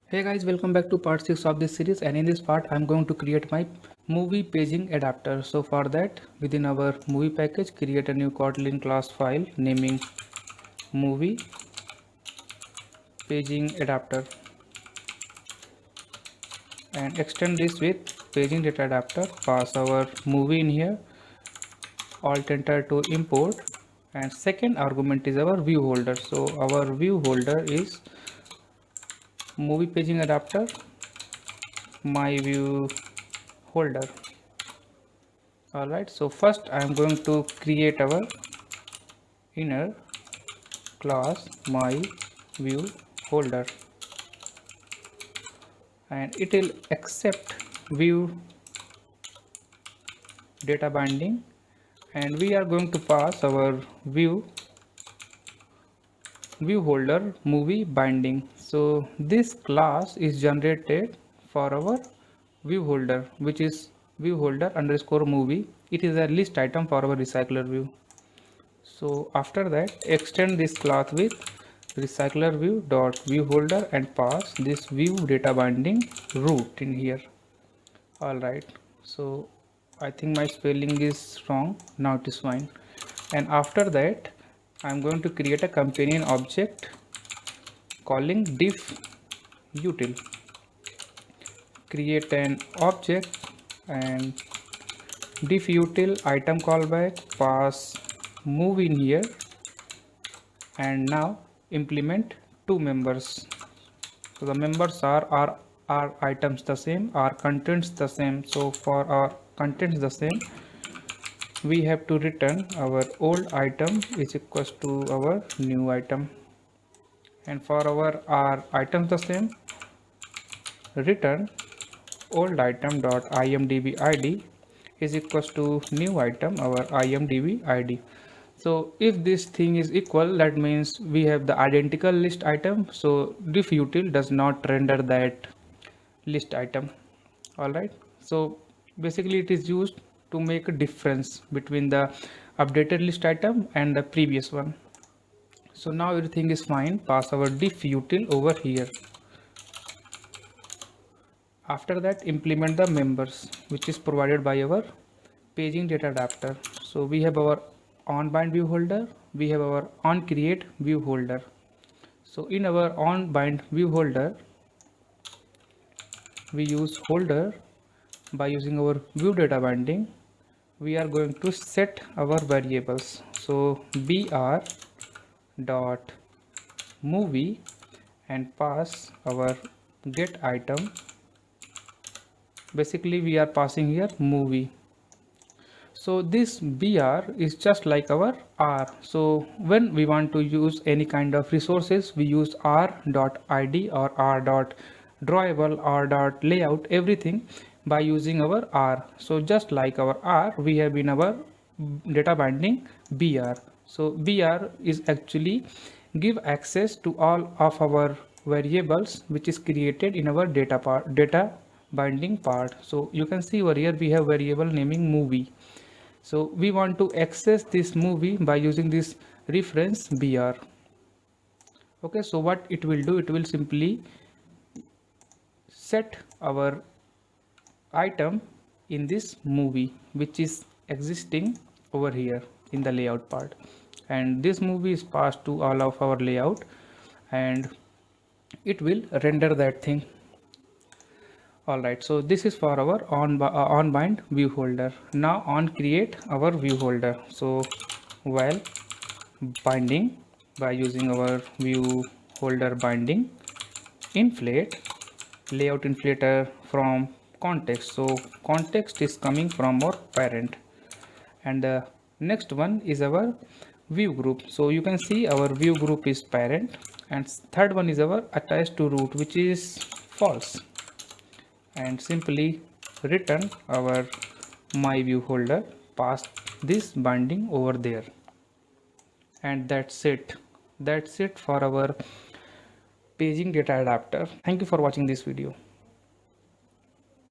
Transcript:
Hey guys, welcome back to part 6 of this series, and in this part I'm going to create my movie paging adapter. So for that, within our movie package, create a new Kotlin class file naming movie paging adapter and extend this with paging data adapter. Pass our movie in here, alt enter to import, and second argument is our view holder. So our view holder is movie paging adapter my view holder. Alright, so first I am going to create our inner class my view holder, and it will accept view data binding, and we are going to pass our view holder movie binding. So this class is generated for our view holder, which is view holder underscore movie. It is a list item for our recycler view. So after that, extend this class with recycler view dot view holder and pass this view data binding root in here. Alright, so I think my spelling is wrong. Now it is fine. And after that, I'm going to create a companion object calling diff util. Create an object and diff util item callback, pass move in here, and now implement two members. So the members are items the same, our contents the same. So for our contents the same, we have to return our old item is equals to our new item, and for our items the same, return old item dot imdb id is equals to new item our imdb id. So if this thing is equal, that means we have the identical list item, so diff util does not render that list item. All right, so basically it is used to make a difference between the updated list item and the previous one. So now everything is fine. Pass our diff util over here. After that, implement the members which is provided by our paging data adapter. So we have our on bind view holder, we have our on create view holder. So in our on bind view holder, we use holder. By using our view data binding, we are going to set our variables. So br dot movie and pass our get item. Basically we are passing here movie. So this br is just like our r. So when we want to use any kind of resources, we use r.id or r.drawable, r.layout, everything by using our r. So just like our r, we have in our data binding br. So br is actually give access to all of our variables which is created in our data binding part. So you can see over here we have variable naming movie. So we want to access this movie by using this reference br. Okay, so what it will do, it will simply set our item in this movie which is existing over here in the layout part, and this movie is passed to all of our layout and it will render that thing. Alright, so this is for our on bind view holder. Now on create our view holder. So while binding, by using our view holder binding, inflate layout inflator from context. So context is coming from our parent, and the next one is our view group. So you can see our view group is parent, and third one is our attached to root, which is false, and simply return our my view holder, pass this binding over there, and that's it for our paging data adapter. Thank you for watching this video.